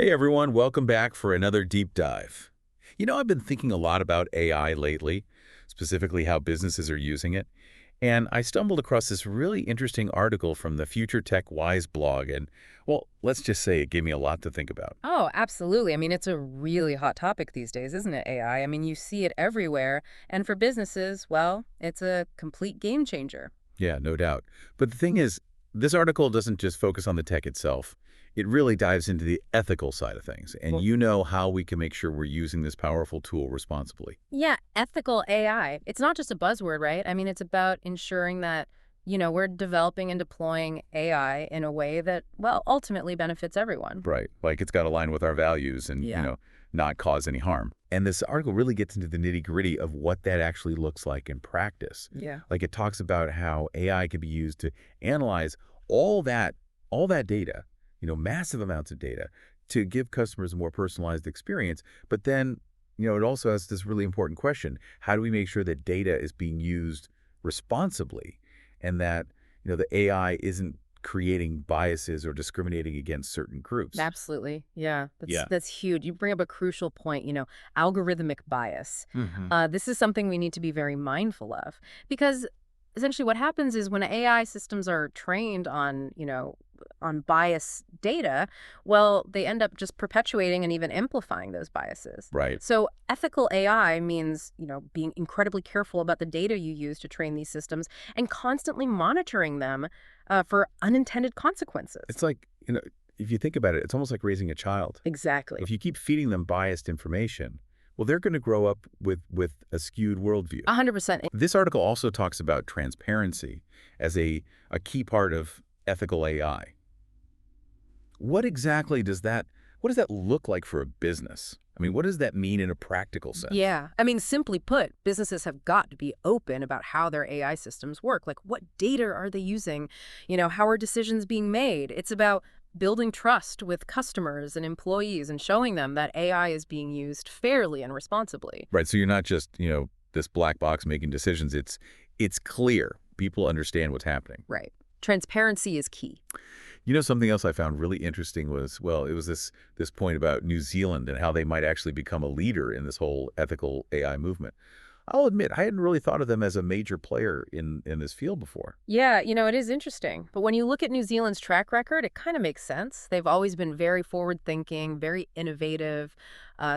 Hey everyone, welcome back for another deep dive. I've been thinking a lot about AI lately, specifically how businesses are using it, and I stumbled across this really interesting article from the Future Tech Wise blog, and, well, let's just say it gave me a lot to think about. Oh, absolutely. I mean, it's a really hot topic these days, isn't it, AI? I mean, you see it everywhere. And for businesses, well, it's a complete game changer. Yeah, no doubt. But the thing is, this article doesn't just focus on the tech itself. It really dives into the ethical side of things, and Well, how we can make sure we're using this powerful tool responsibly. yeah, ethical AI. It's not just a buzzword, right? I mean, it's about ensuring that, we're developing and deploying AI in a way that, well, ultimately benefits everyone. Right. Like it's got to align with our values and, Yeah. not cause any harm. And this article really gets into the nitty-gritty of what that actually looks like in practice. Yeah. Like it talks about how AI can be used to analyze all that all that data, massive amounts of data to give customers a more personalized experience. But then, it also has this really important question. How do we make sure that data is being used responsibly and that, the AI isn't creating biases or discriminating against certain groups? Absolutely. Yeah. That's Yeah. that's huge. You bring up a crucial point, algorithmic bias. Hmm. This is something we need to be very mindful of because essentially what happens is when AI systems are trained on bias data, well, they end up just perpetuating and even amplifying those biases. Right. So ethical AI means, being incredibly careful about the data you use to train these systems and constantly monitoring them for unintended consequences. It's like, if you think about it, it's almost like raising a child. Exactly. If you keep feeding them biased information, well, they're going to grow up with a skewed worldview. 100%. This article also talks about transparency as a key part of ethical AI. What does that look like for a business? I mean, what does that mean in a practical sense? Yeah. I mean, simply put, businesses have got to be open about how their AI systems work. Like, what data are they using? How are decisions being made? It's about building trust with customers and employees and showing them that AI is being used fairly and responsibly. Right. So you're not just, this black box making decisions. It's clear. People understand what's happening. Right. Transparency is key. Something else I found really interesting was, well, it was this point about New Zealand and how they might actually become a leader in this whole ethical AI movement. I'll admit, I hadn't really thought of them as a major player in this field before. Yeah, it is interesting. But when you look at New Zealand's track record, it kind of makes sense. They've always been very forward-thinking, very innovative.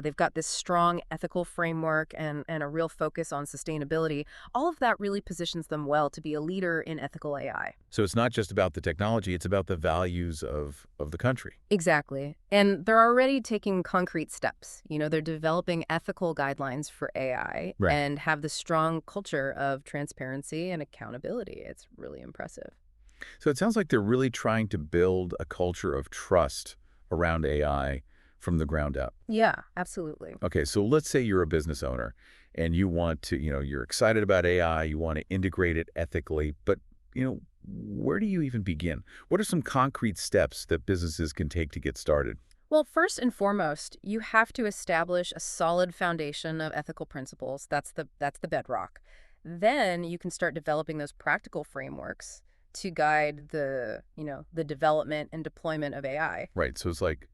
They've got this strong ethical framework and a real focus on sustainability. All of that really positions them well to be a leader in ethical AI. So it's not just about the technology, it's about the values of the country. Exactly. And they're already taking concrete steps. They're developing ethical guidelines for AI Right. and have this strong culture of transparency and accountability. It's really impressive. So it sounds like they're really trying to build a culture of trust around AI from the ground up. Yeah, absolutely. Okay, so let's say you're a business owner and you want to, you're excited about AI, you want to integrate it ethically, but, where do you even begin? What are some concrete steps that businesses can take to get started? Well, first and foremost, you have to establish a solid foundation of ethical principles. That's the bedrock. Then you can start developing those practical frameworks to guide the development and deployment of AI. Right, so it's like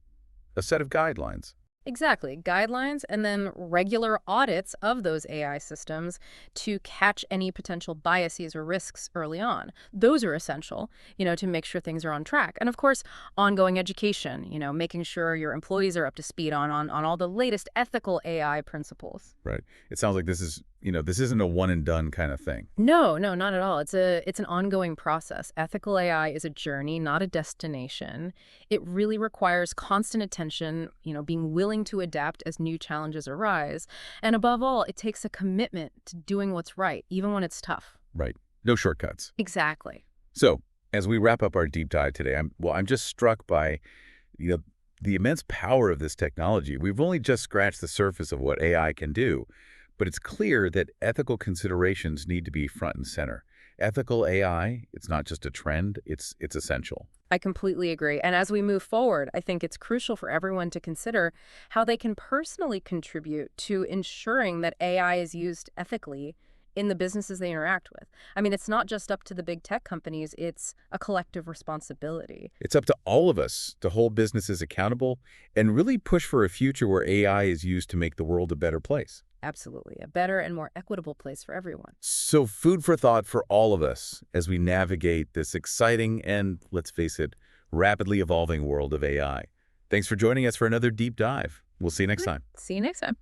a set of guidelines. Exactly. Guidelines and then regular audits of those AI systems to catch any potential biases or risks early on. Those are essential, to make sure things are on track. And of course, ongoing education, making sure your employees are up to speed on all the latest ethical AI principles. Right. It sounds like this isn't a one and done kind of thing. No, no, not at all. It's an ongoing process. Ethical AI is a journey, not a destination. It really requires constant attention, being willing to adapt as new challenges arise. And above all, it takes a commitment to doing what's right, even when it's tough. Right. No shortcuts. Exactly. So, as we wrap up our deep dive today, I'm just struck by, you know, the immense power of this technology. We've only just scratched the surface of what AI can do, but it's clear that ethical considerations need to be front and center. Ethical AI, it's not just a trend, it's essential. I completely agree. And as we move forward, I think it's crucial for everyone to consider how they can personally contribute to ensuring that AI is used ethically in the businesses they interact with. I mean, it's not just up to the big tech companies, it's a collective responsibility. It's up to all of us to hold businesses accountable and really push for a future where AI is used to make the world a better place. Absolutely. A better and more equitable place for everyone. So food for thought for all of us as we navigate this exciting and, let's face it, rapidly evolving world of AI. Thanks for joining us for another deep dive. We'll see you next All right. time. See you next time.